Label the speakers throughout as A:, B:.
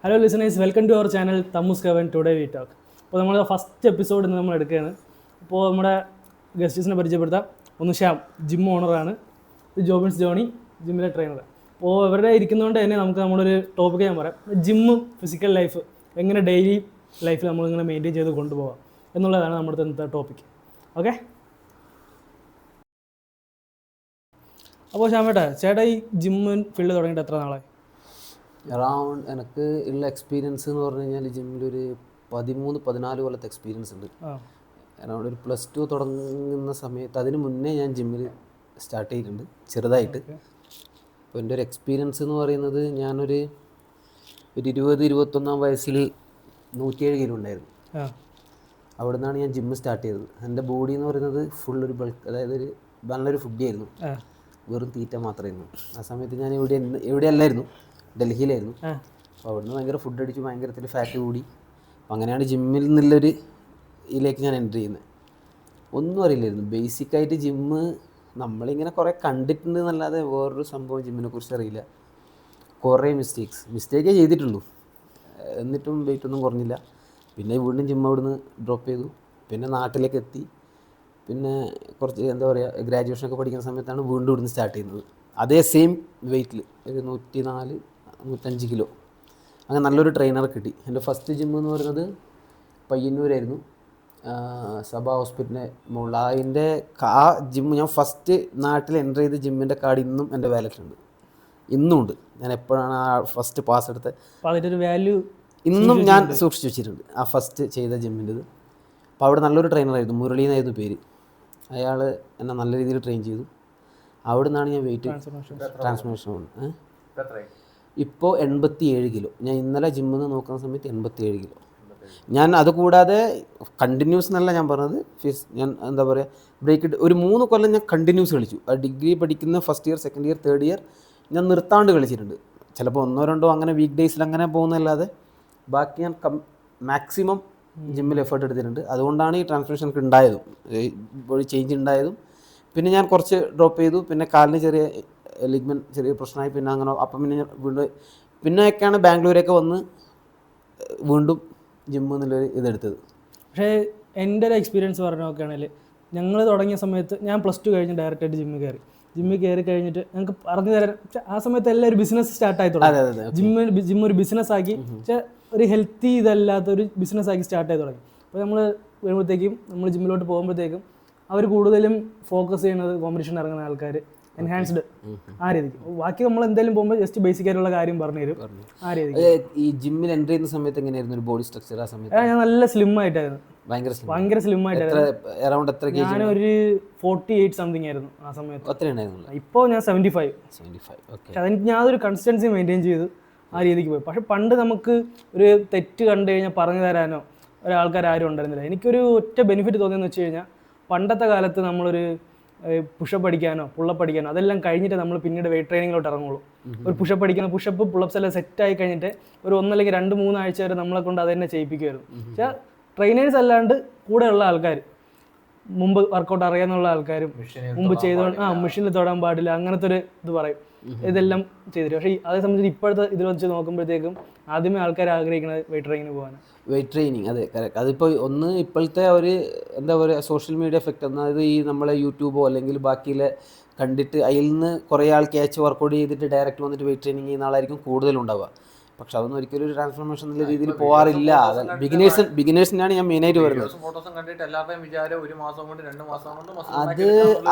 A: Hello listeners, welcome to our channel Thammus കവൻ today we talk. അപ്പോൾ നമ്മൾ ഫസ്റ്റ് എപ്പിസോഡ് ഇന്ന് നമ്മൾ എടുക്കുകയാണ്. അപ്പോൾ നമ്മുടെ ഗസ്റ്റീസിനെ പരിചയപ്പെടുത്താം. ഒന്ന് ശ്യാം, ജിം ഓണറാണ്. ജോബിൻസ് ജോണി, ജിമ്മിലെ ട്രെയിനർ. അപ്പോൾ ഇവരുടെ ഇരിക്കുന്നതുകൊണ്ട് തന്നെ നമുക്ക് നമ്മളൊരു ടോപ്പിക്ക് ഞാൻ പറയാം. ജിമ്മും ഫിസിക്കൽ ലൈഫ് എങ്ങനെ ഡെയിലി ലൈഫിൽ നമ്മളിങ്ങനെ മെയിൻറ്റെയിൻ ചെയ്ത് കൊണ്ടുപോകാം എന്നുള്ളതാണ് നമ്മുടെ ഇന്നത്തെ ടോപ്പിക്. ഓക്കെ, അപ്പോൾ ചേട്ടാ ഈ ജിമ്മ് ഫീൽഡ് തുടങ്ങിയിട്ട് എത്ര നാളായി?
B: അറൗണ്ട് എനിക്ക് ഉള്ള എക്സ്പീരിയൻസ് എന്ന് പറഞ്ഞു കഴിഞ്ഞാൽ ജിമ്മിലൊരു 13-14 കൊല്ലത്തെ എക്സ്പീരിയൻസ് ഉണ്ട്. അറൗണ്ട് ഒരു +2 തുടങ്ങുന്ന സമയത്ത് അതിന് മുന്നേ ഞാൻ ജിമ്മിൽ സ്റ്റാർട്ട് ചെയ്തിട്ടുണ്ട് ചെറുതായിട്ട്. അപ്പോൾ എൻ്റെ ഒരു എക്സ്പീരിയൻസ് എന്ന് പറയുന്നത് ഞാനൊരു 20-21 വയസ്സിൽ 107 കിലോ ഉണ്ടായിരുന്നു. അവിടെ നിന്നാണ് ഞാൻ ജിമ്മ് സ്റ്റാർട്ട് ചെയ്തത്. എൻ്റെ ബോഡി എന്ന് പറയുന്നത് ഫുൾ ഒരു ബൾക്ക്, അതായത് ഒരു നല്ലൊരു ഫുഡിയായിരുന്നു, വെറും തീറ്റ മാത്രമായിരുന്നു. ആ സമയത്ത് ഞാൻ എവിടെയല്ലായിരുന്നു, ഡൽഹിയിലായിരുന്നു. അപ്പോൾ അവിടുന്ന് ഭയങ്കര ഫുഡ് അടിച്ചു, ഭയങ്കരത്തിൽ ഫാറ്റ് കൂടി. അപ്പം അങ്ങനെയാണ് ജിമ്മിൽ നിന്നുള്ളൊരു ഇതിലേക്ക് ഞാൻ എൻ്റർ ചെയ്യുന്നത്. ഒന്നും അറിയില്ലായിരുന്നു ബേസിക്കായിട്ട്. ജിമ്മ് നമ്മളിങ്ങനെ കുറേ കണ്ടിട്ടുണ്ട് എന്നല്ലാതെ വേറൊരു സംഭവം ജിമ്മിനെ കുറിച്ച് അറിയില്ല. കുറേ മിസ്റ്റേക്കേ ചെയ്തിട്ടുള്ളൂ. എന്നിട്ടും വെയിറ്റ് ഒന്നും കുറഞ്ഞില്ല. പിന്നെ വീണ്ടും ജിമ്മ് അവിടുന്ന് ഡ്രോപ്പ് ചെയ്തു. പിന്നെ നാട്ടിലേക്ക് എത്തി. പിന്നെ കുറച്ച് എന്താ പറയുക, ഗ്രാജുവേഷനൊക്കെ പഠിക്കുന്ന സമയത്താണ് വീണ്ടും ഇവിടുന്ന് സ്റ്റാർട്ട് ചെയ്യുന്നത്. അതേ സെയിം വെയിറ്റിൽ ഒരു 104-105 കിലോ. അങ്ങനെ നല്ലൊരു ട്രെയിനറെ കിട്ടി. എൻ്റെ ഫസ്റ്റ് ജിമ്മ് എന്ന് പറയുന്നത് പയ്യന്നൂരായിരുന്നു, സഭ ഹോസ്പിറ്റലിൻ്റെ മുകളിൽ. അതിൻ്റെ ആ ജിമ്മ് ഞാൻ ഫസ്റ്റ് നാട്ടിൽ എൻ്റർ ചെയ്ത ജിമ്മിൻ്റെ കാർഡ് ഇന്നും എൻ്റെ വാലറ്റിലുണ്ട്. ഇന്നും ഉണ്ട്. ഞാൻ എപ്പോഴാണ് ആ ഫസ്റ്റ് പാസ് എടുത്തത്
A: അതിൻ്റെ വാല്യൂ
B: ഇന്നും ഞാൻ സൂക്ഷിച്ച് വെച്ചിട്ടുണ്ട്, ആ ഫസ്റ്റ് ചെയ്ത ജിമ്മിൻ്റെത്. അപ്പോൾ അവിടെ നല്ലൊരു ട്രെയിനറായിരുന്നു, മുരളി എന്നായിരുന്നു പേര്. അയാൾ എന്നെ നല്ല രീതിയിൽ ട്രെയിൻ ചെയ്തു. അവിടെ നിന്നാണ് ഞാൻ വെയിറ്റ് ട്രാൻസ്ഫോർമേഷൻ വന്നത്. ഇപ്പോൾ 87 കിലോ. ഞാൻ ഇന്നലെ ജിമ്മിൽ നിന്ന് നോക്കുന്ന സമയത്ത് 87 കിലോ. ഞാൻ അതുകൂടാതെ കണ്ടിന്യൂസ് എന്നല്ല ഞാൻ പറഞ്ഞത്, ഞാൻ എന്താ പറയുക, ബ്രേക്ക് ഇട്ട് ഒരു 3 കൊല്ലം ഞാൻ കണ്ടിന്യൂസ് കളിച്ചു. ആ ഡിഗ്രി പഠിക്കുന്ന first year, second year, third year ഞാൻ നിർത്താണ്ട് കളിച്ചിട്ടുണ്ട്. ചിലപ്പോൾ 1-2 അങ്ങനെ വീക്ക് ഡേയ്സിൽ അങ്ങനെ പോകുന്നതല്ലാതെ ബാക്കി ഞാൻ മാക്സിമം ജിമ്മിൽ എഫേർട്ട് എടുത്തിട്ടുണ്ട്. അതുകൊണ്ടാണ് ഈ ട്രാൻസ്ഫോർമേഷൻ എനിക്ക് ഉണ്ടായതും, ബോഡി ചേഞ്ച് ഉണ്ടായതും. പിന്നെ ഞാൻ കുറച്ച് ഡ്രോപ്പ് ചെയ്തു. പിന്നെ കാലിന് ചെറിയ ലിഗ്മെൻറ്റ് ചെറിയ പ്രശ്നമായി. പിന്നെ അങ്ങനെ അപ്പം പിന്നെ ഞാൻ വീണ്ടും പിന്നെയൊക്കെയാണ് ബാംഗ്ലൂരൊക്കെ വന്ന് വീണ്ടും ജിമ്മ് എന്നുള്ളൊരു ഇതെടുത്തത്.
A: പക്ഷേ എൻ്റെ ഒരു എക്സ്പീരിയൻസ് പറഞ്ഞു നോക്കുകയാണെങ്കിൽ, ഞങ്ങൾ തുടങ്ങിയ സമയത്ത് ഞാൻ +2 കഴിഞ്ഞ് ഡയറക്റ്റായിട്ട് ജിമ്മിൽ കയറി കഴിഞ്ഞിട്ട് ഞങ്ങൾക്ക് പറഞ്ഞു തരാൻ, ആ സമയത്ത് എല്ലാം ഒരു ബിസിനസ് സ്റ്റാർട്ടായി തുടങ്ങി. ജിമ്മ് ഒരു ബിസിനസ് ആക്കി, പക്ഷേ ഒരു ഹെൽത്തി ഇതല്ലാത്ത ഒരു ബിസിനസ് ആക്കി സ്റ്റാർട്ടായി തുടങ്ങി. അപ്പോൾ നമ്മൾ വരുമ്പോഴത്തേക്കും, നമ്മൾ ജിമ്മിലോട്ട് പോകുമ്പോഴത്തേക്കും അവർ കൂടുതലും ഫോക്കസ് ചെയ്യുന്നത് കോമ്പറ്റീഷൻ ഇറങ്ങുന്ന ആൾക്കാർ, എൻഹാൻസ്ഡ് ആ രീതിക്ക്. ബാക്കി നമ്മൾ എന്തായാലും പോകുമ്പോൾ ജസ്റ്റ് ബേസിക് ആയിട്ടുള്ള കാര്യം പറഞ്ഞു തരും ആ രീതിക്ക്.
B: ഈ ജിമ്മിൽ എൻ്റർ ചെയ്യുന്ന സമയത്ത് എങ്ങനെയായിരുന്നു ഒരു ബോഡി സ്ട്രക്ചർ? ആ സമയത്ത്
A: ഞാൻ നല്ല സ്ലിം ആയിട്ടായിരുന്നു, ഭയങ്കര സ്ലിം ആയിട്ടായിരുന്നു. ഞാനൊരു 48 സംതിങ് ആയിരുന്നു ആ സമയത്ത്. ഇപ്പോൾ ഞാൻ 75. പക്ഷെ അതെനിക്ക് ഞാൻ അതൊരു കൺസിസ്റ്റൻസി മെയിൻറ്റെയിൻ ചെയ്ത് ആ രീതിക്ക് പോയി. പക്ഷെ പണ്ട് നമുക്ക് ഒരു തെറ്റ് കണ്ടു കഴിഞ്ഞാൽ പറഞ്ഞു തരാനോ ഒരാൾക്കാർ ആരും ഉണ്ടായിരുന്നില്ല. എനിക്കൊരു ഒറ്റ ബെനിഫിറ്റ് തോന്നിയെന്ന് വെച്ച് കഴിഞ്ഞാൽ, പണ്ടത്തെ കാലത്ത് നമ്മളൊരു പുഷപ്പ് അടിക്കാനോ പുള്ളപ്പ് അടിക്കാനോ അതെല്ലാം കഴിഞ്ഞിട്ട് നമ്മൾ പിന്നീട് വെയിറ്റ് ട്രെയിനിങ്ങിലോട്ട് ഇറങ്ങുള്ളൂ. ഒരു പുഷപ്പ് അടിക്കുന്ന പുഷപ്പ് പുള്ളപ്സ് എല്ലാം സെറ്റായി കഴിഞ്ഞിട്ട് ഒരു 1 അല്ലെങ്കിൽ 2-3 ആഴ്ച വരെ നമ്മളെ കൊണ്ട് അത് തന്നെ ചെയ്യിപ്പിക്കുമായിരുന്നു. പക്ഷേ ട്രെയിനേഴ്സ് അല്ലാണ്ട് കൂടെയുള്ള ആൾക്കാർ, മുമ്പ് വർക്കൗട്ട് അറിയാന്നുള്ള ആൾക്കാരും മുമ്പ് ചെയ്തുകൊണ്ട് മെഷീനിൽ തൊടാൻ പാടില്ല അങ്ങനത്തെ ഒരു ഇത് പറയും, ഇതെല്ലാം ചെയ്തിട്ട്. പക്ഷേ അതേ സംബന്ധിച്ച് ഇപ്പോഴത്തെ ഇതിൽ വെച്ച് നോക്കുമ്പോഴത്തേക്കും ആദ്യമേ ആൾക്കാർ ആഗ്രഹിക്കുന്നത് വെയിറ്റ് ട്രെയിനിങ്ങിന് പോകാനാണ്.
B: വെയിറ്റ് ട്രെയിനിങ്, അതെ, കറക്റ്റ്. അതിപ്പോൾ ഒന്ന് ഇപ്പോഴത്തെ ഒരു എന്താ പറയുക, സോഷ്യൽ മീഡിയ എഫക്റ്റ്. അതായത് ഈ നമ്മളെ യൂട്യൂബോ അല്ലെങ്കിൽ ബാക്കിയിലെ കണ്ടിട്ട് അതിൽ നിന്ന് കുറേ ആൾ ക്യാച്ച് വർക്കൗട്ട് ചെയ്തിട്ട് ഡയറക്റ്റ് വന്നിട്ട് വെയിറ്റ് ട്രെയിനിങ് ചെയ്യുന്ന ആളായിരിക്കും കൂടുതലുണ്ടാവുക. പക്ഷെ അതൊന്നും ഒരിക്കലും ഒരു ട്രാൻസ്ഫോർമേഷൻ എന്നുള്ള രീതിയിൽ പോകാറില്ല. ബിഗിനേഴ്സിനാണ് ഞാൻ മെയിനായിട്ട് പറയുന്നത്.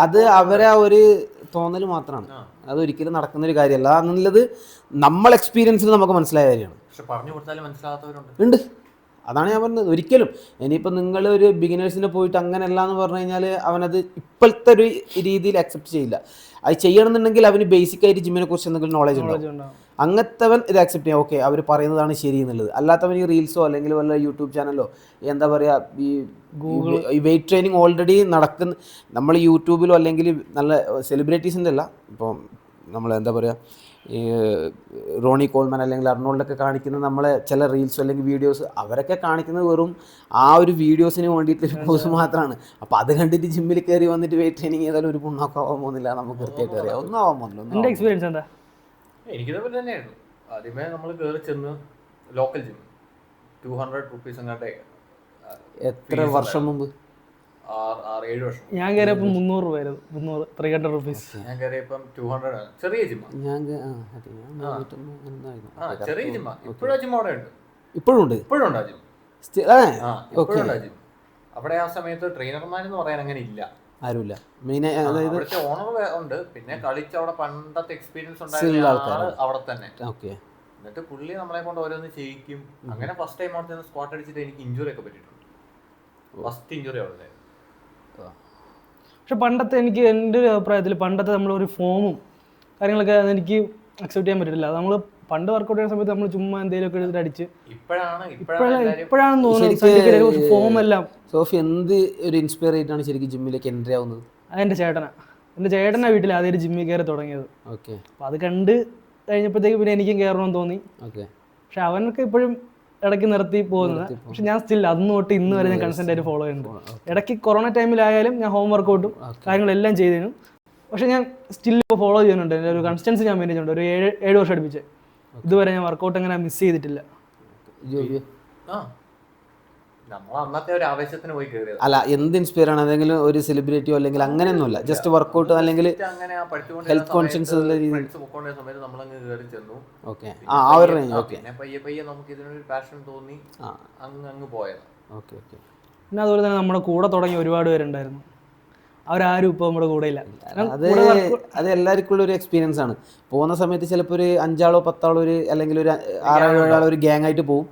B: അത് അവരെ ഒരു തോന്നൽ മാത്രമാണ്, അതൊരിക്കലും നടക്കുന്നൊരു കാര്യമല്ല എന്നുള്ളത് നമ്മൾ എക്സ്പീരിയൻസിൽ നമുക്ക് മനസ്സിലായ കാര്യമാണ്. ഉണ്ട്, അതാണ് ഞാൻ പറഞ്ഞത്. ഒരിക്കലും ഇനിയിപ്പോൾ നിങ്ങൾ ഒരു ബിഗിനേഴ്സിനെ പോയിട്ട് അങ്ങനെയല്ല എന്ന് പറഞ്ഞു കഴിഞ്ഞാൽ അവനത് ഇപ്പോഴത്തെ ഒരു രീതിയിൽ അക്സെപ്റ്റ് ചെയ്യില്ല. അത് ചെയ്യണമെന്നുണ്ടെങ്കിൽ അവന് ബേസിക്കായിട്ട് ജിമ്മിനെ കുറിച്ച് എന്തെങ്കിലും നോളജ് ഉണ്ടാവും. അങ്ങനത്തവൻ ഇത് അക്സെപ്റ്റ് ചെയ്യാം, ഓക്കെ അവർ പറയുന്നതാണ് ശരി എന്നുള്ളത്. അല്ലാത്തവൻ ഈ റീൽസോ അല്ലെങ്കിൽ വല്ല യൂട്യൂബ് ചാനലോ എന്താ പറയുക, ഈ വെയിറ്റ് ട്രെയിനിങ് ഓൾറെഡി നടക്കുന്ന, നമ്മൾ യൂട്യൂബിലോ അല്ലെങ്കിൽ നല്ല സെലിബ്രിറ്റീസിൻ്റെ അല്ല, ഇപ്പോൾ നമ്മൾ എന്താ പറയുക, ഈ റോണി കോൾമാൻ അല്ലെങ്കിൽ അർണോൾഡൊക്കെ കാണിക്കുന്ന നമ്മളെ ചില റീൽസോ അല്ലെങ്കിൽ വീഡിയോസ്, അവരൊക്കെ കാണിക്കുന്നത് വെറും ആ ഒരു വീഡിയോസിന് വേണ്ടിയിട്ടൊരു പോസ് മാത്രമാണ്. അപ്പോൾ അത് കണ്ടിട്ട് ജിമ്മിൽ കയറി വന്നിട്ട് വെയിറ്റ് ട്രെയിനിങ് ചെയ്താലും ഒരു പുണ്ണൊക്കെ ആവാൻ പോകുന്നില്ല, നമുക്ക് കൃത്യമായിട്ട് അറിയാം. ഒന്നും ആവാൻ പോകുന്നില്ല.
A: എൻ്റെ എക്സ്പീരിയൻസ് എന്താ?
C: എനിക്കിതേപോലെ തന്നെയായിരുന്നു. ആദ്യമേ നമ്മൾ കയറി ചെന്ന് ലോക്കൽ ജിം 200 rupees അങ്ങോട്ടേ.
B: എത്ര വർഷം മുമ്പ്?
C: 6-7 വർഷം.
A: ഞാൻ കയറിയപ്പോൾ 300 രൂപയായിരുന്നു. 300 rupees.
C: ഞാൻ കയറിയപ്പം 200 ആണ്. ചെറിയ ജിമ്മാ. ചെറിയ ജിമ്മാ. ഇപ്പോഴും ജിം അവിടെ ഉണ്ട്. ഇപ്പോഴും ഉണ്ട് ആ ജിം. ഇപ്പോഴും ഉണ്ട് ആ ജിം. അവിടെ ആ സമയത്ത് ട്രെയിനർമാരെന്ന് പറയാൻ അങ്ങനെ ഇല്ല,
B: ആരുമില്ല.
C: അവിടുത്തെ ഓണർ ഉണ്ട്, പിന്നെ കളിച്ച് അവിടെ പണ്ടത്തെ എക്സ്പീരിയൻസ് ഉണ്ടായിരുന്ന ആള് അവിടെ തന്നെ. എന്നിട്ട് പുള്ളി നമ്മളെ കൊണ്ട് ഓരോന്ന് ചെയ്യിക്കും. അങ്ങനെ ഫസ്റ്റ് ടൈം അവിടെ ചെന്ന് സ്ക്വാട്ട് അടിച്ചിട്ട് എനിക്ക് ഇഞ്ചുറി ഒക്കെ പറ്റിയിട്ടുണ്ട്. ഫസ്റ്റ് ഇഞ്ചുറി അവിടെ.
A: പക്ഷെ പണ്ടത്തെ എനിക്ക് എൻ്റെ ഒരു അഭിപ്രായത്തിൽ പണ്ടത്തെ നമ്മളൊരു ഫോമും കാര്യങ്ങളൊക്കെ എനിക്ക് അക്സെപ്റ്റ് ചെയ്യാൻ പറ്റില്ല. നമ്മൾ പണ്ട് വർക്കൗട്ട് ചെയ്യുന്ന സമയത്ത് നമ്മൾ ചുമ്മാ എന്തെങ്കിലുമൊക്കെ എടുത്തിട്ട് അടിച്ച് ഇപ്പോഴാണെന്ന് തോന്നുന്നു ഫോം എല്ലാം.
B: സോഫി എന്ത് ഒരു ഇൻസ്പയർ ആയിട്ടാണ് ശരിക്കും ജിമ്മിലേക്ക് എൻട്രി ആവുന്നത്?
A: അതെൻ്റെ ചേട്ടനാ വീട്ടിൽ ആദ്യം ജിമ്മിൽ കയറി തുടങ്ങിയത്.
B: ഓക്കെ.
A: അപ്പം അത് കണ്ട് കഴിഞ്ഞപ്പോഴത്തേക്ക് പിന്നെ എനിക്കും കയറണമെന്ന് തോന്നി.
B: ഓക്കെ.
A: പക്ഷെ അവനൊക്കെ ഇപ്പോഴും ഇടയ്ക്ക് നിർത്തി പോകുന്നത്. പക്ഷെ ഞാൻ സ്റ്റിൽ അന്ന് തൊട്ട് ഇന്ന് വരെ ഞാൻ കൺസെന്റ് ആയിട്ട് ഫോളോ ചെയ്യുന്നുണ്ട്. ഇടയ്ക്ക് കൊറോണ ടൈമിലായാലും ഞാൻ ഹോം വർക്കൗട്ടും കാര്യങ്ങളെല്ലാം ചെയ്തിരുന്നു. പക്ഷെ ഞാൻ സ്റ്റിൽ ഇപ്പോൾ ഫോളോ ചെയ്യുന്നുണ്ട്. എൻ്റെ ഒരു കൺസിസ്റ്റൻസി ഞാൻ മെയിൻ ചെയ്യുന്നുണ്ട്. ഒരു 7 വർഷം അടുപ്പിച്ച് ഇതുവരെ ഞാൻ വർക്കൗട്ട് അങ്ങനെ മിസ് ചെയ്തിട്ടില്ല.
B: അല്ല, എന്ത് ഇൻസ്പയർ ആണ്? അതെങ്കിലും ഒരു സെലിബ്രിറ്റിയോ അല്ലെങ്കിൽ അങ്ങനെയൊന്നുമല്ല, ജസ്റ്റ് വർക്കൗട്ട് അല്ലെങ്കിൽ ഹെൽത്ത് കോൺഷ്യൻസ് ഉള്ള രീതിയിൽ. ഓക്കെ. ആ ഒരു റേഞ്ച്. ഓക്കെ.
A: പിന്നെ അതുപോലെ തന്നെ നമ്മുടെ കൂടെ തുടങ്ങിയ ഒരുപാട് പേരുണ്ടായിരുന്നു. അവരാരും ഇപ്പോൾ നമ്മുടെ കൂടെ ഇല്ല.
B: അത് എല്ലാവർക്കും ഉള്ള ഒരു എക്സ്പീരിയൻസ് ആണ്. പോകുന്ന സമയത്ത് ചിലപ്പോൾ ഒരു 5 ആളോ 10 ആളോ അല്ലെങ്കിൽ ഒരു 6-7 ആളോ ഒരു ഗ്യാങ് ആയിട്ട് പോകും.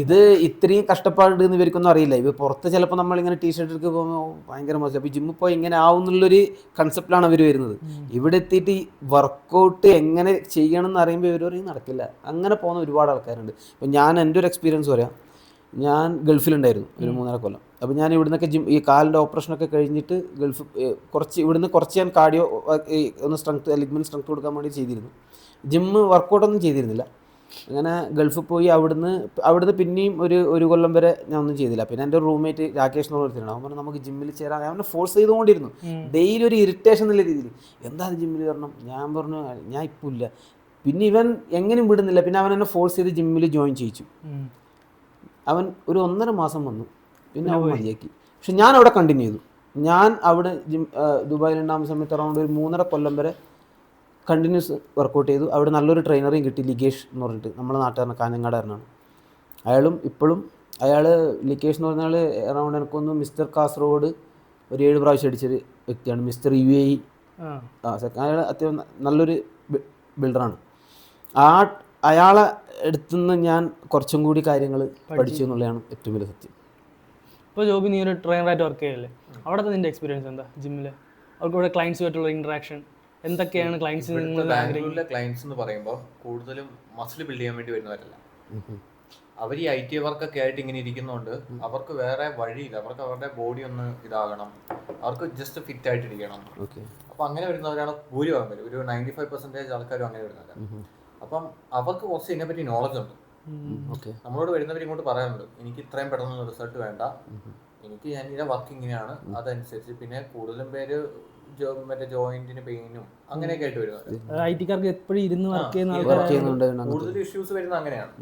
B: ഇത് ഇത്രയും കഷ്ടപ്പാടുണ്ട് എന്ന് ഇവർക്കൊന്നും അറിയില്ല. ഇവ പുറത്ത് ചിലപ്പോൾ നമ്മളിങ്ങനെ ടീഷർട്ട് എടുക്കുക പോകുമ്പോൾ ഭയങ്കര മോശം. അപ്പോൾ ജിമ്മിൽ പോയി ഇങ്ങനെ ആവുന്നുള്ളൊരു കൺസെപ്റ്റിലാണ് അവർ വരുന്നത്. ഇവിടെ എത്തിയിട്ട് വർക്കൗട്ട് എങ്ങനെ ചെയ്യണം എന്ന് അറിയുമ്പോൾ ഇവർ പറയും നടക്കില്ല. അങ്ങനെ പോകുന്ന ഒരുപാട് ആൾക്കാരുണ്ട്. അപ്പോൾ ഞാൻ എൻ്റെ ഒരു എക്സ്പീരിയൻസ് പറയാം. ഞാൻ ഗൾഫിലുണ്ടായിരുന്നു ഒരു 3.5 കൊല്ലം. അപ്പോൾ ഞാൻ ഇവിടുന്നൊക്കെ ഈ കാലിൻ്റെ ഓപ്പറേഷനൊക്കെ കഴിഞ്ഞിട്ട് ഇവിടുന്ന് കുറച്ച് ഞാൻ കാർഡിയോ ഒന്ന് ലിഗ്മെൻറ്റ് സ്ട്രെങ്ത് കൊടുക്കാൻ വേണ്ടി ചെയ്തിരുന്നു. ജിമ്മ് വർക്കൗട്ടൊന്നും ചെയ്തിരുന്നില്ല. അങ്ങനെ ഗൾഫിൽ പോയി അവിടുന്ന് പിന്നെയും ഒരു കൊല്ലം വരെ ഞാൻ ഒന്നും ചെയ്തില്ല. പിന്നെ എൻ്റെ റൂംമേറ്റ് രാകേഷ് എന്ന് പറഞ്ഞിട്ടുണ്ട്. അവൻ പറഞ്ഞു നമുക്ക് ജിമ്മിൽ ചേരാൻ. അവനെ ഫോഴ്സ് ചെയ്തുകൊണ്ടിരുന്നു. ഡെയിലി ഒരു ഇറിറ്റേഷൻ എന്നുള്ള രീതിയിൽ, എന്താണ് ജിമ്മിൽ വരണം. ഞാൻ പറഞ്ഞു ഞാൻ ഇപ്പോൾ ഇല്ല. പിന്നെ ഇവൻ എങ്ങനെയും വിടുന്നില്ല. പിന്നെ അവൻ എന്നെ ഫോഴ്സ് ചെയ്ത് ജിമ്മിൽ ജോയിൻ ചെയ്യിച്ചു. അവൻ ഒരു 1.5 മാസം വന്നു, പിന്നെ അവൻ മതിയാക്കി. പക്ഷെ ഞാൻ അവിടെ കണ്ടിന്യൂ ചെയ്തു. ഞാൻ അവിടെ ദുബായിലുണ്ടാകുന്ന സമയത്ത് അറൗണ്ട് ഒരു 3.5 കൊല്ലം വരെ കണ്ടിന്യൂസ് വർക്കൗട്ട് ചെയ്തു. അവിടെ നല്ലൊരു ട്രെയിനറേയും കിട്ടി, ലിഗേഷ് എന്ന് പറഞ്ഞിട്ട്, നമ്മുടെ നാട്ടുകാരനാണ്, കാഞ്ഞങ്ങാടുകാരനാണ്. അയാളും ഇപ്പോഴും ലിഗേഷ് എന്ന് പറഞ്ഞാൽ അറൗണ്ട് എനിക്കൊന്ന് മിസ്റ്റർ കാസർഗോഡ് ഒരു 7 പ്രാവശ്യം അടിച്ചൊരു വ്യക്തിയാണ്. Mister UAE. അയാൾ അത്യാവശ്യം നല്ലൊരു ബിൽഡറാണ്. അയാളെ അടുത്തുനിന്ന് ഞാൻ കുറച്ചും കൂടി കാര്യങ്ങൾ പഠിച്ചു എന്നുള്ളതാണ് ഏറ്റവും വലിയ സത്യം.
A: ഇപ്പോൾ ജോബി നീ ഒരു ട്രെയിനറായിട്ട് വർക്ക് ചെയ്യല്ലേ, അവിടുത്തെ നിൻ്റെ എക്സ്പീരിയൻസ് എന്താ ജിമ്മിൽ? അവർക്കൂടെ ക്ലയൻസുമായിട്ടുള്ള ഇൻട്രാക്ഷൻ എന്തൊക്കെയാണ്?
C: ബാംഗ്ലൂരിലെ ക്ലയൻസ് എന്ന് പറയുമ്പോൾ കൂടുതലും മസിൽ ബിൽഡ് ചെയ്യാൻ വേണ്ടി വരുന്നവരല്ല. അവർ ഈ IT വർക്കൊക്കെ ആയിട്ട് ഇങ്ങനെ ഇരിക്കുന്നതുകൊണ്ട് അവർക്ക് വേറെ വഴിയില്ല. അവർക്ക് അവരുടെ ബോഡി ഒന്ന് ഇതാകണം, അവർക്ക് ജസ്റ്റ് ഫിറ്റ് ആയിട്ടിരിക്കണം. അപ്പം അങ്ങനെ വരുന്നവരാണ് ഭൂരിഭാഗം പേര്. ഒരു 95% ആൾക്കാരും അങ്ങനെ വരുന്നവരാണ്. അപ്പം അവർക്ക് കുറച്ച് ഇതിനെപ്പറ്റി നോളജ് ഉണ്ട്. നമ്മളോട് വരുന്നവർ ഇങ്ങോട്ട് പറയാറുണ്ട്, എനിക്ക് ഇത്രയും പെട്ടെന്ന് റിസൾട്ട് വേണ്ട, എനിക്ക് ഞാൻ ഇതിന്റെ വർക്ക് ഇങ്ങനെയാണ്, അതനുസരിച്ച്. പിന്നെ കൂടുതലും പേര് മറ്റേ ജോയിന്റിന് പെയിനും അങ്ങനെയൊക്കെ ആയിട്ട് വരുന്നത്. കൂടുതൽ ഇഷ്യൂസ് വരുന്നത് അങ്ങനെയാണ്.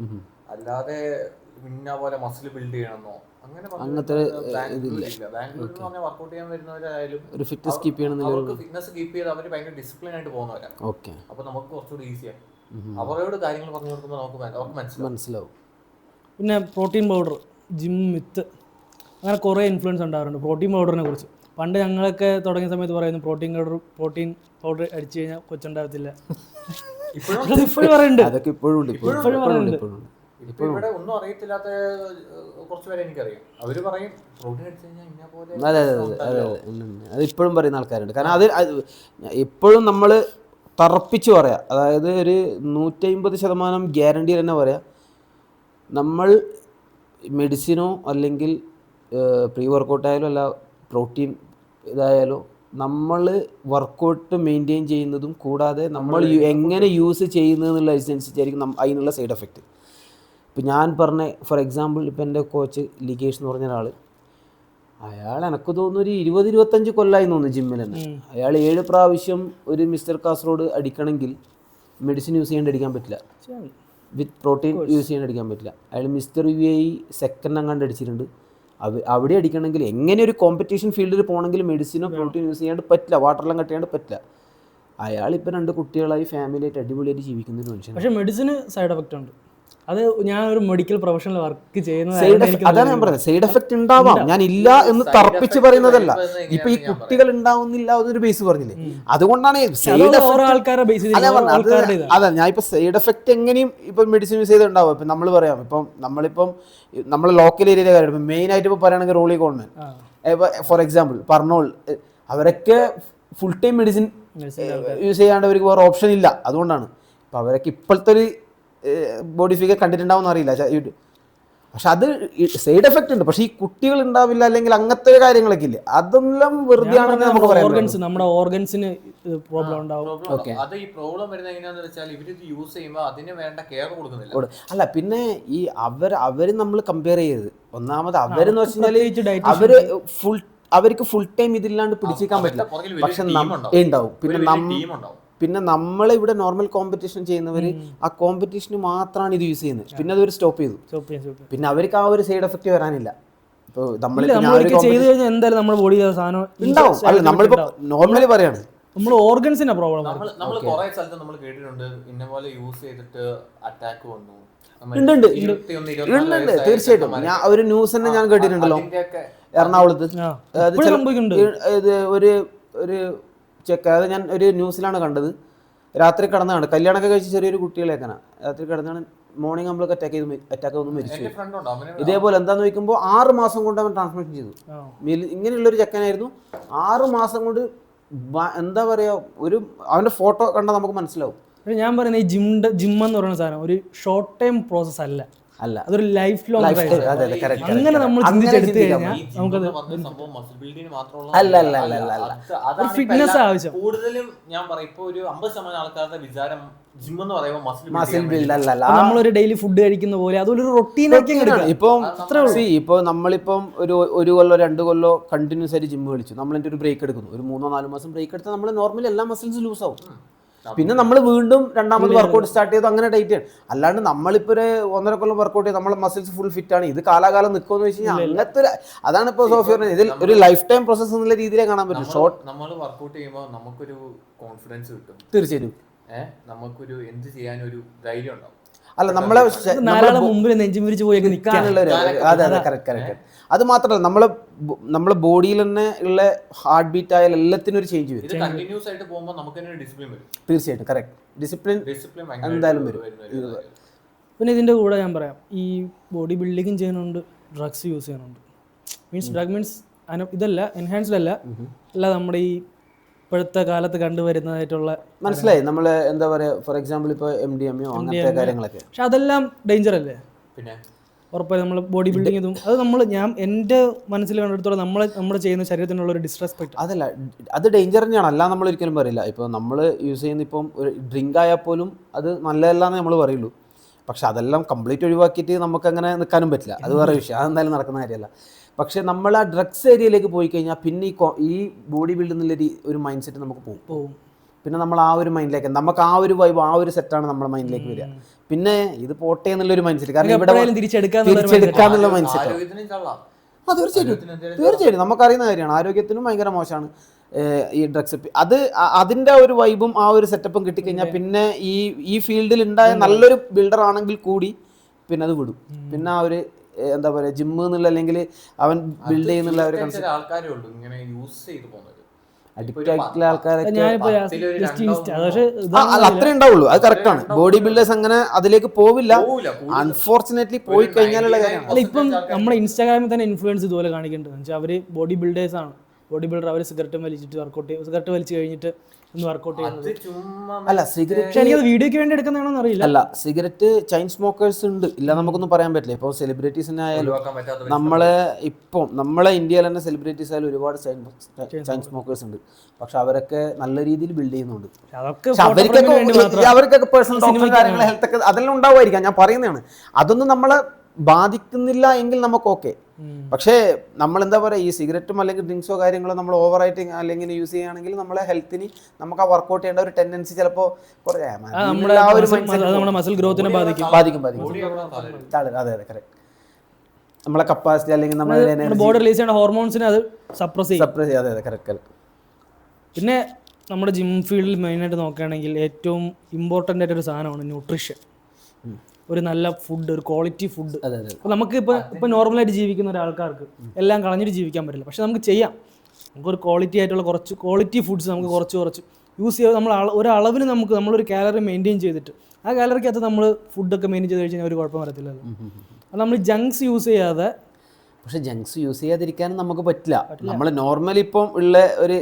C: അല്ലാതെ പിന്നെ പോലെ മസിൽ ബിൽഡ് ചെയ്യണമെന്നോ
B: അങ്ങനത്തെ
C: ബാംഗ്ലൂരിൽ പറഞ്ഞാൽ വർക്കൗട്ട് ചെയ്യാൻ വരുന്നവരായാലും
B: ഫിറ്റ്നസ് കീപ്പ്
C: ചെയ്ത് അവർ ഭയങ്കര ഡിസിപ്ലിൻ ആയിട്ട് പോകുന്നവരാണ്. അപ്പൊ നമുക്ക് കുറച്ചുകൂടി ഈസിയാണ് അവരോട് കാര്യങ്ങൾ പറഞ്ഞു കൊടുക്കുമ്പോൾ അവർക്ക് മനസ്സിലാവും.
A: പിന്നെ പ്രോട്ടീൻ പൗഡർ, ജിം വിത്ത്, അങ്ങനെ കുറേ ഇൻഫ്ലുവൻസ് ഉണ്ടാവാറുണ്ട് പ്രോട്ടീൻ പൗഡറിനെ കുറിച്ച്. പണ്ട് ഞങ്ങളൊക്കെ തുടങ്ങിയ സമയത്ത് പറയുന്നു പ്രോട്ടീൻ പൗഡർ അടിച്ചു കഴിഞ്ഞാൽ കൊച്ചുണ്ടാകത്തില്ല. ഇപ്പോഴും പറയുന്നുണ്ട്.
B: അതൊക്കെ ഇപ്പോഴും
C: ഇവിടെ ഒന്നും അറിയത്തില്ലാത്ത കുറച്ച് പേരെ എനിക്കറിയാം. അവര് പറയും പ്രോട്ടീൻ അടിച്ചു കഴിഞ്ഞാൽ
B: അതെ അത് ഇപ്പോഴും പറയുന്ന ആൾക്കാരുണ്ട്. കാരണം അത് ഇപ്പോഴും നമ്മൾ തറപ്പിച്ച് പറയാം. അതായത് ഒരു 150% ഗ്യാരണ്ടി തന്നെ പറയാം. നമ്മൾ മെഡിസിനോ അല്ലെങ്കിൽ പ്രീ വർക്കൗട്ടായാലും അല്ല പ്രോട്ടീൻ ഇതായാലോ നമ്മൾ വർക്കൗട്ട് മെയിൻറ്റെയിൻ ചെയ്യുന്നതും കൂടാതെ നമ്മൾ എങ്ങനെ യൂസ് ചെയ്യുന്നതെന്നുള്ളതനുസരിച്ചായിരിക്കും അതിനുള്ള സൈഡ് എഫക്റ്റ്. ഇപ്പം ഞാൻ പറഞ്ഞ ഫോർ എക്സാമ്പിൾ ഇപ്പം എൻ്റെ കോച്ച് ലിഗേഷ് എന്ന് പറഞ്ഞ ഒരാൾ, അയാൾ എനിക്ക് തോന്നുന്നു ഒരു 20-25 കൊല്ലമായി തോന്നുന്നു ജിമ്മിൽ തന്നെ. അയാൾ 7 പ്രാവശ്യം ഒരു മിസ്റ്റർ കാസർഗോഡ് അടിക്കണമെങ്കിൽ മെഡിസിൻ യൂസ് ചെയ്യാണ്ട് അടിക്കാൻ പറ്റില്ല. വിത്ത് പ്രോട്ടീൻ യൂസ് ചെയ്യാൻ അടിക്കാൻ പറ്റില്ല. അയാൾ മിസ്റ്റർ UAE സെക്കൻഡ് അങ്ങാണ്ട് അടിച്ചിട്ടുണ്ട്. അവിടെ അടിക്കണമെങ്കിൽ എങ്ങനെ ഒരു കോമ്പറ്റീഷൻ ഫീൽഡിൽ പോകണമെങ്കിൽ മെഡിസിനോ പ്രോട്ടീൻ യൂസ് ചെയ്യാണ്ട് പറ്റില്ല, വാട്ടറെല്ലാം കട്ട് ചെയ്യാണ്ട് പറ്റില്ല. അയാളിപ്പോൾ 2 കുട്ടികളായി ഫാമിലിയായിട്ട് അടിപൊളിയായിട്ട് ജീവിക്കുന്ന ഒരു മനുഷ്യൻ.
A: പക്ഷേ മെഡിസിന് സൈഡ് എഫക്റ്റ് ഉണ്ട്. അത് ഞാൻ ഒരു മെഡിക്കൽ പ്രൊഫഷണൽ വർക്ക്
B: അതാണ് ഞാൻ പറയുന്നത്. സൈഡ് എഫക്ട് ഉണ്ടാവാം, ഞാൻ ഇല്ല എന്ന് തറപ്പിച്ച് പറയുന്നതല്ല. ഇപ്പൊ ഈ കുട്ടികൾ ഉണ്ടാവുന്നില്ല എന്നൊരു ബേസ് പറഞ്ഞില്ലേ, അതുകൊണ്ടാണ് സൈഡ് എഫക്ട്. അതെ, ഞാൻ ഇപ്പൊ സൈഡ് എഫക്ട് എങ്ങനെയും ഇപ്പൊ മെഡിസിൻ യൂസ് ചെയ്തുണ്ടാവും. ഇപ്പൊ നമ്മൾ പറയാം, ഇപ്പം നമ്മളെ ലോക്കൽ ഏരിയയിലെ കാര്യം ഇപ്പം മെയിൻ ആയിട്ട് ഇപ്പോൾ പറയുകയാണെങ്കിൽ റോളി കോൺമൻ, ഫോർ എക്സാമ്പിൾ പർണോൾ, അവരൊക്കെ ഫുൾ ടൈം മെഡിസിൻ യൂസ് ചെയ്യാണ്ട് അവർക്ക് വേറെ ഓപ്ഷൻ ഇല്ല. അതുകൊണ്ടാണ് ഇപ്പം അവരൊക്കെ ഇപ്പോഴത്തെ ഒരു ബോഡി ഫിഗർ കണ്ടിട്ടുണ്ടാവും അറിയില്ല. പക്ഷെ അത് സൈഡ് എഫക്റ്റ് ഉണ്ട്. പക്ഷെ ഈ കുട്ടികൾ ഉണ്ടാവില്ല, അല്ലെങ്കിൽ അങ്ങനത്തെ കാര്യങ്ങളൊക്കെ ഇല്ലേ, അതെല്ലാം വെറുതെ ആണെന്ന് നമുക്ക് പറയാം.
A: നമ്മുടെ ഓർഗൻസിന് പ്രോബ്ലം ഉണ്ടാവും.
C: അത് ഈ പ്രോബ്ലം വരുന്നത് എങ്ങനെയാണെന്ന് വെച്ചാൽ ഇവരിത് യൂസ് ചെയ്യുമ്പോൾ അതിന് വേണ്ട കെയർ കൊടുക്കുന്നില്ല.
B: അല്ല, പിന്നെ ഈ അവര് നമ്മൾ കമ്പയർ ചെയ്യരുത്. ഒന്നാമത് അവരെന്ന് വെച്ചാൽ അവർക്ക് ഫുൾ ടൈം ഇതില്ലാണ്ട് പിടിച്ചേക്കാൻ പറ്റില്ല. പക്ഷെ ഉണ്ടാവും. പിന്നെ നമ്മളിവിടെ നോർമൽ കോമ്പറ്റീഷൻ ചെയ്യുന്നവർ ആ കോമ്പറ്റീഷന് മാത്രമാണ് ഇത് യൂസ് ചെയ്യുന്നത്. പിന്നെ അതൊരു സ്റ്റോപ്പ് ചെയ്തു. പിന്നെ അവർക്ക് ആ ഒരു സൈഡ് എഫക്റ്റ് വരാനില്ല. ഇപ്പോൾ നമ്മളിപ്പോ നോർമലി പറയാണ്,
A: നമ്മൾ ഓർഗൻസിന്റെ പ്രോബ്ലം.
C: നമ്മൾ കുറെ സ്ഥലത്ത് നമ്മൾ കേട്ടിട്ടുണ്ട് ഇന്ന പോലെ യൂസ് ചെയ്തിട്ട് അറ്റാക്ക് വന്നു.
B: ഉണ്ട് തീർച്ചയായിട്ടും. ഞാൻ ഒരു ന്യൂസ് തന്നെ ഞാൻ കേട്ടിട്ടുണ്ടല്ലോ, എറണാകുളത്ത് ഒരു ചെക്ക, അത് ഞാൻ ഒരു ന്യൂസിലാണ് കണ്ടത്. രാത്രി കിടന്നാണ്, കല്യാണമൊക്കെ കഴിച്ച് ചെറിയൊരു കുട്ടികളേക്കാണ്, രാത്രി കിടന്നാണ് മോർണിംഗ് നമ്മളൊക്കെ അറ്റാക്ക് വന്ന് മരിച്ചു. ഇതേപോലെ എന്താന്ന് ചോദിക്കുമ്പോൾ 6 മാസം കൊണ്ട് അവൻ ട്രാൻസ്മിഷൻ ചെയ്തു. ഇങ്ങനെയുള്ളൊരു ചെക്കനായിരുന്നു. 6 മാസം കൊണ്ട് എന്താ പറയാ, അവന്റെ ഫോട്ടോ കണ്ടാൽ നമുക്ക് മനസ്സിലാവും.
A: ഞാൻ പറയുന്നത് ഈ ജിം എന്ന് പറയുന്ന സാധനം ഒരു ഷോർട്ട് ടൈം പ്രോസസ് അല്ല, അതൊരു ലൈഫ് ലോങ്. അങ്ങനെ നമ്മൾ ചിന്തിച്ചെടുത്ത് കഴിഞ്ഞാൽ നമുക്കത് ഫിറ്റ്നസ് ആവശ്യം.
C: കൂടുതലും ഞാൻ പറയും ഇപ്പൊ ഒരു 50% ആൾക്കാരുടെ വിചാരം ജിം എന്ന് പറയുമ്പോൾ
B: മസിൽ ബിൽഡ് അല്ല.
A: നമ്മളൊരു ഡെയിലി ഫുഡ് കഴിക്കുന്ന പോലെ അതൊരു റൊട്ടീനാക്കി
B: ഇപ്പൊ നമ്മളിപ്പം ഒരു കൊല്ലോ 2 കൊല്ലോ കണ്ടിന്യൂസ് ആയിട്ട് ജിം കളിച്ചു, നമ്മൾ ഒരു ബ്രേക്ക് എടുക്കുന്നു, ഒരു 3-4 മാസം ബ്രേക്ക് എടുത്താൽ നമ്മൾ നോർമലി എല്ലാ മസിൽസും ലൂസ് ആവും. പിന്നെ നമ്മൾ വീണ്ടും രണ്ടാമത് വർക്കൗട്ട് സ്റ്റാർട്ട് ചെയ്തു, അങ്ങനെ ഡയറ്റ് ചെയ്യണം. അല്ലാണ്ട് നമ്മളിപ്പോൾ ഒരു 1.5 കൊല്ലം വർക്കൗട്ട് ചെയ്ത് നമ്മളെ മസിൽസ് ഫുൾ ഫിറ്റ് ആണ്, ഇത് കാലാകാലം നിൽക്കുമെന്ന് വെച്ച് കഴിഞ്ഞാൽ അങ്ങനത്തെ അതാണ് ഇപ്പോൾ സോഫി പറഞ്ഞത്. ഇതിൽ ഒരു ലൈഫ് ടൈം പ്രോസസ് എന്നുള്ള രീതിയിലേ കാണാൻ പറ്റും. ഷോർട്ട്
C: നമ്മൾ വർക്കൗട്ട് ചെയ്യുമ്പോൾ നമുക്കൊരു കോൺഫിഡൻസ് കിട്ടും.
B: തീർച്ചയായിട്ടും
C: നമുക്കൊരു എന്ത് ചെയ്യാനൊരു ധൈര്യം ഉണ്ടാവും.
B: അല്ല, നമ്മളെ
A: മുമ്പിൽ നെഞ്ചും വിരിച്ച് പോയി
B: നിൽക്കാനുള്ള അതെ കറക്റ്റ്. അത് മാത്രമല്ല നമ്മളെ ബോഡിയിൽ തന്നെ ഉള്ള ഹാർട്ട് ബീറ്റ് ആയാലും എല്ലാത്തിനും ഒരു ചേഞ്ച് വരും.
C: കണ്ടിന്യൂസ് ആയിട്ട് പോകുമ്പോൾ നമുക്ക് തന്നെ ഡിസിപ്ലിൻ വരും.
B: തീർച്ചയായിട്ടും കറക്റ്റ്. ഡിസിപ്ലിൻ എന്തായാലും വരും.
A: പിന്നെ ഇതിന്റെ കൂടെ ഞാൻ പറയാം, ഈ ബോഡി ബിൽഡിങ് ചെയ്യുന്നുണ്ട്, ഡ്രഗ്സ് യൂസ് ചെയ്യുന്നുണ്ട്. ഡ്രഗ് മീൻസ് ഇതല്ല, എൻഹാൻസ്ഡ് അല്ല, നമ്മുടെ ഈ ഇപ്പോഴത്തെ കാലത്ത് കണ്ടുവരുന്നതായിട്ടുള്ള
B: മനസ്സിലായി. നമ്മൾ എന്താ പറയാ, ഫോർ എക്സാമ്പിൾ ഇപ്പോൾ MDMA അങ്ങനത്തെ കാര്യങ്ങളൊക്കെ.
A: പക്ഷെ അതെല്ലാം ഡേഞ്ചർ അല്ലേ?
C: പിന്നെ
A: ഉറപ്പായും നമ്മൾ ബോഡി ബിൽഡിംഗ് ഇതും അത് ഞാൻ എൻ്റെ മനസ്സിൽ കണ്ടെടുത്തോളം നമ്മൾ ചെയ്യുന്ന ശരീരത്തിനുള്ള ഒരു ഡിസ്റെസ്പെക്ട്.
B: അതല്ല, അത് ഡേഞ്ചർ തന്നെയാണ്, അല്ല നമ്മൾ ഒരിക്കലും പറയില്ല. ഇപ്പോൾ നമ്മൾ യൂസ് ചെയ്യുന്ന ഇപ്പം ഒരു ഡ്രിങ്ക് ആയാൽ പോലും അത് നല്ലതല്ല എന്ന് നമ്മൾ പറയുള്ളൂ. പക്ഷെ അതെല്ലാം കംപ്ലീറ്റ് ഒഴിവാക്കിയിട്ട് നമുക്കങ്ങനെ നിൽക്കാനും പറ്റില്ല, അത് വേറെ വിഷയം, അതെന്തായാലും നടക്കുന്ന കാര്യമല്ല. പക്ഷെ നമ്മൾ ആ ഡ്രഗ്സ് ഏരിയയിലേക്ക് പോയി കഴിഞ്ഞാൽ പിന്നെ ഈ ബോഡി ബിൽഡ് എന്നുള്ള ഒരു മൈൻഡ് സെറ്റ് നമുക്ക് പോകും. പിന്നെ നമ്മൾ ആ ഒരു മൈൻഡിലേക്ക്, നമുക്ക് ആ ഒരു വൈബ്, ആ ഒരു സെറ്റാണ് നമ്മുടെ മൈൻഡിലേക്ക് വരിക. പിന്നെ ഇത് പോട്ടെ എന്നുള്ളൊരു മൈൻഡ് സെറ്റ്, കാരണം ഇവിടെ തിരിച്ചെടുക്കാന്നുള്ള മൈൻഡ് സെറ്റ്. തീർച്ചയായിട്ടും നമുക്കറിയുന്ന കാര്യമാണ്, ആരോഗ്യത്തിനും ഭയങ്കര മോശമാണ് ഈ ഡ്രഗ്സ്. അതിൻ്റെ ഒരു വൈബും ആ ഒരു സെറ്റപ്പും കിട്ടിക്കഴിഞ്ഞാൽ പിന്നെ ഈ ഫീൽഡിൽ ഉണ്ടായ നല്ലൊരു ബിൽഡർ ആണെങ്കിൽ കൂടി പിന്നെ അത് വിടും. പിന്നെ ആ ഒരു എന്താ പറയുക, ജിമ്മ് എന്നുള്ള അല്ലെങ്കിൽ അവൻ ബിൽഡ് ചെയ്യുന്നുള്ള ഒരു അഡിക്റ്റ് ആയിട്ടുള്ള ആൾക്കാരൊക്കെ അത്രേ ഉണ്ടാവുള്ളൂ. അത് കറക്റ്റാണ്. ബോഡി ബിൽഡേഴ്സ് അങ്ങനെ അതിലേക്ക് പോവില്ല, അൺഫോർച്ചുനേറ്റ്ലി. പോയി കഴിഞ്ഞാലുള്ള കാര്യമാണ്.
A: ഇപ്പം നമ്മുടെ ഇൻസ്റ്റാഗ്രാമിൽ തന്നെ ഇൻഫ്ലുവൻസ് ഇതുപോലെ കാണിക്കുന്നുണ്ട്. അവര് ബോഡി ബിൽഡേഴ്സ് ആണ്, ബോഡി ബിൽഡർ. അവർ സിഗരറ്റ് വലിച്ചിട്ട് സിഗരറ്റ് വലിച്ചു കഴിഞ്ഞിട്ട് വർക്കൗട്ട് ചെയ്യുന്നത്.
B: അല്ല, സിഗരറ്റ്
A: എനിക്കത് വീഡിയോക്ക് വേണ്ടി എടുക്കുന്നതാണോന്ന് അറിയില്ല.
B: അല്ല, സിഗരറ്റ് ചൈൻ സ്മോക്കേഴ്സ് ഉണ്ട്, ഇല്ല നമുക്കൊന്നും പറയാൻ പറ്റില്ല. ഇപ്പോൾ സെലിബ്രിറ്റീസിനായാലും നമ്മളെ ഇന്ത്യയിൽ തന്നെ സെലിബ്രിറ്റീസ് ആയാലും ഒരുപാട് ചൈൻ സ്മോക്കേഴ്സ് ഉണ്ട്. പക്ഷെ അവരൊക്കെ നല്ല രീതിയിൽ ബിൽഡ് ചെയ്യുന്നുണ്ട്. അവർക്കൊക്കെ പേഴ്സണൽ ഡോക്ടർ കാര്യങ്ങൾ, ഹെൽത്ത് ഒക്കെ അതെല്ലാം ഉണ്ടാവുമായിരിക്കാം, ഞാൻ പറയുന്നതാണ്. അതൊന്നും നമ്മളെ ബാധിക്കുന്നില്ല എങ്കിൽ നമുക്ക് ഓക്കെ. പക്ഷേ നമ്മൾ എന്താ പറയുക, ഈ സിഗരറ്റും അല്ലെങ്കിൽ ഡ്രിങ്ക്സോ കാര്യങ്ങളോ നമ്മൾ ഓവറായിട്ട് അല്ലെങ്കിൽ യൂസ് ചെയ്യുകയാണെങ്കിൽ നമ്മളെ ഹെൽത്തിന് നമുക്ക് ആ വർക്കൗട്ട് ചെയ്യേണ്ട ഒരു ടെൻഡൻസി ചിലപ്പോൾ
A: മസിൽ ഗ്രോത്തിനെ ബാധിക്കും.
B: അതെ കറക്റ്റ്. നമ്മളെ കപ്പാസിറ്റി അല്ലെങ്കിൽ നമ്മുടെ
A: ബോഡി റിലീസ് ചെയ്യുന്ന ഹോർമോൺസിനെ അത് സപ്രസ് ചെയ്യും.
B: അതെ കറക്റ്റ്.
A: പിന്നെ നമ്മുടെ ജിം ഫീൽഡിൽ മെയിനായിട്ട് നോക്കുകയാണെങ്കിൽ ഏറ്റവും ഇമ്പോർട്ടൻ്റ് ആയിട്ടൊരു സാധനമാണ് ന്യൂട്രീഷൻ. ഒരു നല്ല ഫുഡ്, ഒരു ക്വാളിറ്റി ഫുഡ്. അപ്പോൾ നമുക്ക് ഇപ്പോൾ നോർമലായിട്ട് ജീവിക്കുന്ന ഒരാൾക്കാർക്ക് എല്ലാം കളഞ്ഞിട്ട് ജീവിക്കാൻ പറ്റില്ല. പക്ഷെ നമുക്ക് ചെയ്യാം. നമുക്കൊരു ക്വാളിറ്റി ആയിട്ടുള്ള കുറച്ച് ക്വാളിറ്റി ഫുഡ്സ് നമുക്ക് കുറച്ച് യൂസ് ചെയ്ത് നമ്മൾ ഒരളവിന് നമ്മളൊരു കാലറി മെയിൻറ്റെയിൻ ചെയ്തിട്ട് ആ കാലറിക്കകത്ത് നമ്മൾ ഫുഡൊക്കെ മെയിൻറ്റെയിൻ ചെയ്ത് കഴിഞ്ഞാൽ ഒരു കുഴപ്പം വരത്തില്ലല്ലോ. അപ്പോൾ നമ്മൾ ജങ്ക്സ് യൂസ് ചെയ്യാതെ.
B: പക്ഷെ ജങ്ക്സ് യൂസ് ചെയ്യാതിരിക്കാനും നമുക്ക് പറ്റില്ല. നമ്മൾ നോർമലി ഇപ്പം ഉള്ള ഒരു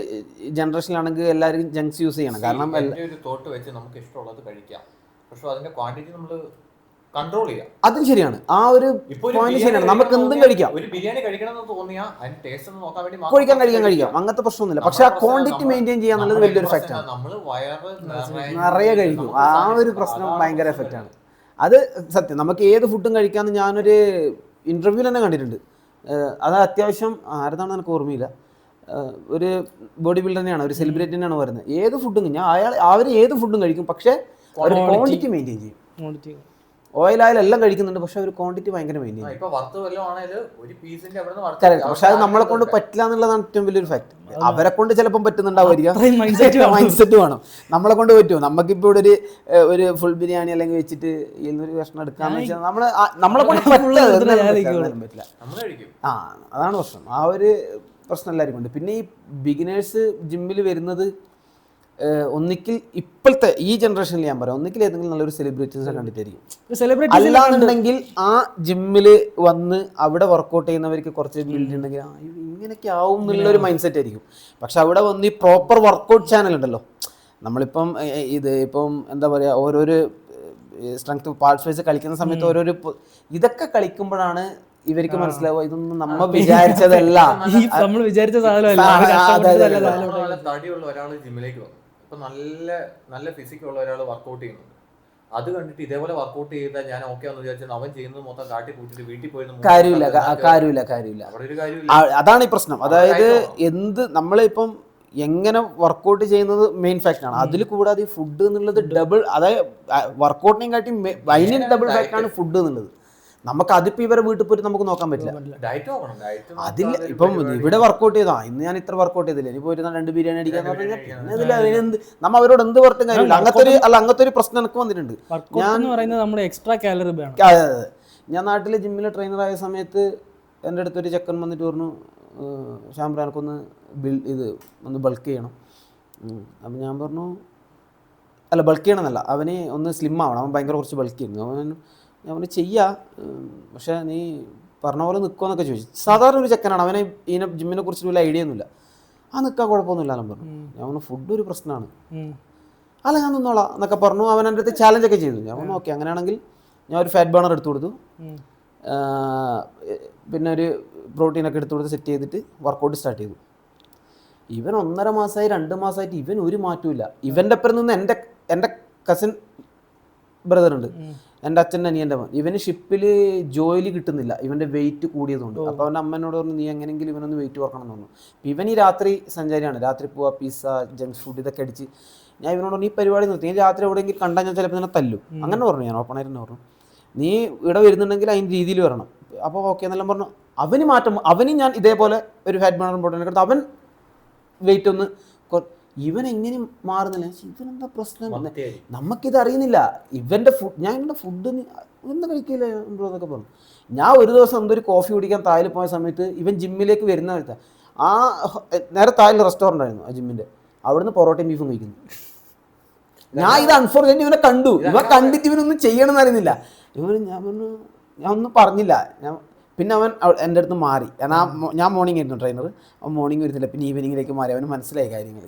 B: ജനറേഷനിലാണെങ്കിൽ എല്ലാവരും ജങ്ക്സ് യൂസ് ചെയ്യണം. കാരണം
C: ഒരു തോട്ട് വെച്ച് നമുക്ക് ഇഷ്ടമുള്ളത് കഴിക്കാം, പക്ഷെ അതിന്റെ ക്വാണ്ടിറ്റി നമ്മൾ കൺട്രോൾ ചെയ്യാം.
B: അതും ശരിയാണ്. ആ ഒരു പോയിന്റ് ശരിയാണ്. നമുക്ക് എന്തും കഴിക്കാം.
C: ഒരു ബിരിയാണി കഴിക്കണമെന്ന് തോന്നിയാൽ അതിന്റെ ടേസ്റ്റ് ഒന്ന് നോക്കാൻ വേണ്ടി
B: കഴിക്കാം, അങ്ങനത്തെ പ്രശ്നമൊന്നുമില്ല. പക്ഷെ ആ ക്വാണ്ടിറ്റി മെയിൻറ്റെയിൻ ചെയ്യാന്നുള്ളത് വലിയൊരു എഫക്റ്റ് ആണ്.
C: നമ്മൾ വയറ്
B: നിറയെ കഴിക്കും, ആ ഒരു പ്രശ്നം ഭയങ്കര എഫക്റ്റ് ആണ്. അത് സത്യം. നമുക്ക് ഏത് ഫുഡും കഴിക്കാമെന്ന് ഞാനൊരു ഇന്റർവ്യൂ തന്നെ കണ്ടിട്ടുണ്ട്. അത് അത്യാവശ്യം ആരെന്നാണ് എനിക്ക് ഓർമ്മയില്ല, ഒരു ബോഡി ബിൽഡർ തന്നെയാണ്, ഒരു സെലിബ്രിറ്റി തന്നെയാണ് പറയുന്നത്. ഏത് ഫുഡും അവർ ഏത് ഫുഡും കഴിക്കും, പക്ഷെ ഒരു ക്വാണ്ടിറ്റി മെയിൻറ്റെയിൻ ചെയ്യും. ഓയിലായാലും എല്ലാം കഴിക്കുന്നുണ്ട്, പക്ഷെ ഒരു ക്വാണ്ടിറ്റി ഭയങ്കര മെയിൻറ്റെയിൻ ചെയ്യും. പക്ഷെ അത് നമ്മളെ കൊണ്ട് പറ്റില്ല എന്നുള്ളതാണ് ഏറ്റവും വലിയൊരു ഫാക്ട്. അവരെ കൊണ്ട് ചിലപ്പം പറ്റുന്നുണ്ടാവുമായിരിക്കും, മൈൻഡ് സെറ്റ് വേണം. നമ്മളെ കൊണ്ട് പറ്റുമോ? നമുക്കിപ്പോൾ ഇവിടെ ഒരു ഫുൾ ബിരിയാണി അല്ലെങ്കിൽ വെച്ചിട്ട് ഒരു കഷ്ണം എടുക്കാന്ന് വെച്ചാൽ നമ്മളെ കൊണ്ട് പറ്റില്ല. ആ അതാണ് പ്രശ്നം. ആ ഒരു പ്രശ്നം എല്ലാവർക്കും ഉണ്ട്. പിന്നെ ഈ ബിഗിനേഴ്സ് ജിമ്മിൽ വരുന്നത് ഒന്നിക്കിൽ ഇപ്പോഴത്തെ ഈ ജനറേഷനിൽ ഞാൻ പറയാം, ഒന്നിക്കിൽ ഏതെങ്കിലും നല്ലൊരു സെലിബ്രിറ്റീസിനെ കണ്ടിട്ടായിരിക്കും. അല്ലാന്നുണ്ടെങ്കിൽ ആ ജിമ്മിൽ വന്ന് അവിടെ വർക്കൗട്ട് ചെയ്യുന്നവർക്ക് കുറച്ച് ബിൽഡ് ഉണ്ടെങ്കിൽ ഇങ്ങനെയൊക്കെ ആവും എന്നുള്ളൊരു മൈൻഡ് സെറ്റ് ആയിരിക്കും. പക്ഷെ അവിടെ വന്ന് ഈ പ്രോപ്പർ വർക്കൗട്ട് ചാനൽ ഉണ്ടല്ലോ, നമ്മളിപ്പം ഇപ്പം എന്താ പറയുക, ഓരോരോ സ്ട്രെങ്ത് പാർട്സ് വൈസ് കളിക്കുന്ന സമയത്ത് ഓരോരോ ഇതൊക്കെ കളിക്കുമ്പോഴാണ് ഇവർക്ക് മനസ്സിലാവുക ഇതൊന്നും നമ്മൾ വിചാരിച്ചതല്ല,
A: നമ്മൾ വിചാരിച്ച സാധനമല്ല.
C: തടിയുള്ള ഒരാൾ ജിമ്മിലേക്ക് വന്നു, ഇപ്പൊ നല്ല ഫിസിക്കുള്ള ഒരാൾ വർക്കൗട്ട് ചെയ്യുന്നുണ്ട്. അത് കണ്ടിട്ട് ഇതേപോലെ വർക്കൗട്ട് ചെയ്താൽ ഞാൻ ഓക്കെ എന്ന് വിചാരിച്ചാൽ അവൻ ചെയ്യുന്നത് മൊത്തം കാട്ടി കൂട്ടിട്ട് വീട്ടിൽ പോയി
B: കാര്യമില്ല. അതാണ് ഈ പ്രശ്നം. അതായത് നമ്മളിപ്പം എങ്ങനെ വർക്കൗട്ട് ചെയ്യുന്നത് മെയിൻ ഫാക്ടറാണ്. അതിൽ കൂടാതെ ഈ ഫുഡ് എന്നുള്ളത് ഡബിൾ, അതായത് വർക്കൗട്ടിനെയും കാട്ടി അതിന് ഡബിൾ ഫാക്ടറാണ് ഫുഡ് എന്നുള്ളത്. നമുക്ക് അതിപ്പോ ഇവരെ വീട്ടിൽ പോയിട്ട് നമുക്ക് നോക്കാൻ പറ്റില്ല. അതിൽ ഇപ്പം ഇവിടെ വർക്കൗട്ട് ചെയ്താ ഇന്ന് ഞാൻ ഇത്ര വർക്കൗട്ട് ചെയ്തില്ല, ഇനി പോയിരുന്ന 2 ബിരിയാണി അടിക്കാന്ന് പറഞ്ഞാൽ പിന്നെ അതിനെന്ത് നമ്മ അവരോട് എന്ത് പറഞ്ഞും കാര്യമില്ല. അങ്ങനത്തെ ഒരു പ്രശ്നം എനിക്ക് വന്നിട്ടുണ്ട്. ഞാൻ നാട്ടിലെ ജിമ്മിലെ ട്രെയിനറായ സമയത്ത് എൻ്റെ അടുത്തൊരു ചെക്കൻ വന്നിട്ട് പറഞ്ഞു, ഷാംബ്ര എനിക്കൊന്ന് ഒന്ന് ബൾക്ക് ചെയ്യണം. അപ്പം ഞാൻ പറഞ്ഞു ബൾക്ക് ചെയ്യണമെന്നല്ല, അവന് ഒന്ന് സ്ലിം ആവണം, അവൻ ഭയങ്കര കുറച്ച് ബൾക്ക് ചെയ്യുന്നു. ഞാൻ പറഞ്ഞു ചെയ്യാം, പക്ഷേ നീ പറഞ്ഞ പോലെ നിൽക്കുമെന്നൊക്കെ ചോദിച്ചു. സാധാരണ ഒരു ചെക്കനാണ്, അവനെ ഇതിനെ ജിമ്മിനെ കുറിച്ച് വലിയ ഐഡിയ ഒന്നുമില്ല. നിൽക്കാൻ കുഴപ്പമൊന്നുമില്ല എന്ന് പറഞ്ഞു. ഞാൻ പറഞ്ഞു ഫുഡ് ഒരു പ്രശ്നമാണ്, ഞാൻ നിന്നോളാം എന്നൊക്കെ പറഞ്ഞു. അവൻ എൻ്റെ അടുത്ത് ചാലഞ്ചൊക്കെ ചെയ്തു. ഞാൻ പറഞ്ഞു ഓക്കെ, അങ്ങനെയാണെങ്കിൽ ഞാൻ ഒരു ഫാറ്റ് ബേണർ എടുത്തു കൊടുത്തു, പിന്നെ ഒരു പ്രോട്ടീനൊക്കെ എടുത്തു കൊടുത്ത് സെറ്റ് ചെയ്തിട്ട് വർക്കൗട്ട് സ്റ്റാർട്ട് ചെയ്തു. ഇവൻ 1.5 മാസമായി 2 മാസമായിട്ട് ഇവൻ ഒരു മാറ്റമില്ല. ഇവൻ്റെ ഒപ്പം നിന്ന് എൻ്റെ കസിൻ ബ്രദറുണ്ട്, എൻ്റെ അച്ഛൻ്റെ അനിയൻ്റെ മോൻ. ഇവന് ഷിപ്പിൽ ജോലി കിട്ടുന്നില്ല, ഇവൻ്റെ വെയിറ്റ് കൂടിയതുകൊണ്ട്. അപ്പോൾ അവൻ്റെ അമ്മേനോട് പറഞ്ഞു നീ എങ്ങനെയെങ്കിലും ഇവനൊന്ന് വെയിറ്റ് കുറക്കണം എന്ന് പറഞ്ഞു. ഇവൻ ഈ രാത്രി സഞ്ചാരിയാണ്, രാത്രി പോവുക, പിസ്സ, ജങ്ക് ഫുഡ് ഇതൊക്കെ അടിച്ച്. ഞാൻ ഇവനോട് പറഞ്ഞു ഈ പരിപാടി നിർത്തി, ഞാൻ രാത്രി എവിടെയെങ്കിലും കണ്ടാൽ ഞാൻ ചിലപ്പോൾ തന്നെ തല്ലും. അങ്ങനെ പറഞ്ഞു, ഞാൻ ഓപ്പണായിട്ട് തന്നെ പറഞ്ഞു നീ ഇവിടെ വരുന്നുണ്ടെങ്കിൽ അതിൻ്റെ രീതിയിൽ വരണം. അപ്പോൾ ഓക്കെ എന്നെല്ലാം പറഞ്ഞു. അവന് മാറ്റം, അവന് ഞാൻ ഇതേപോലെ ഒരു ഫാറ്റ് ബേണർ പ്രോട്ടീൻ എടുത്ത് അവൻ വെയിറ്റ് ഒന്ന് ഇവൻ എങ്ങനെ മാറുന്നില്ല. ഇവനെന്താ പ്രശ്നം, നമുക്കിത് അറിയുന്നില്ല. ഇവൻ്റെ ഞാൻ ഇവൻ്റെ ഫുഡ് ഒന്നും കഴിക്കില്ല എന്നൊക്കെ പറഞ്ഞു. ഞാൻ ഒരു ദിവസം എന്തൊരു കോഫി കുടിക്കാൻ തായിൽ പോയ സമയത്ത് ഇവൻ ജിമ്മിലേക്ക് വരുന്ന നേരത്തെ നേരെ തായിൽ റെസ്റ്റോറൻ്റ് ആയിരുന്നു ആ ജിമ്മിൻ്റെ, അവിടുന്ന് പൊറോട്ടയും ബീഫും കഴിക്കുന്നു. ഞാൻ ഇത് അൺഫോർച്യുനേറ്റ്ലി ഇവനെ കണ്ടു, ഇവൻ കണ്ടിട്ട് ഇവനൊന്നും ചെയ്യണമെന്ന് അറിയുന്നില്ല. ഞാൻ ഒന്നും പറഞ്ഞില്ല. പിന്നെ അവൻ എൻ്റെ അടുത്ത് മാറി. ഞാൻ മോർണിംഗ് ആയിരുന്നു ട്രെയിനർ, അവൻ മോർണിംഗ് വരുന്നില്ല, പിന്നെ ഈവനിങ്ങിലേക്ക് മാറി. അവന് മനസ്സിലായി കാര്യങ്ങൾ.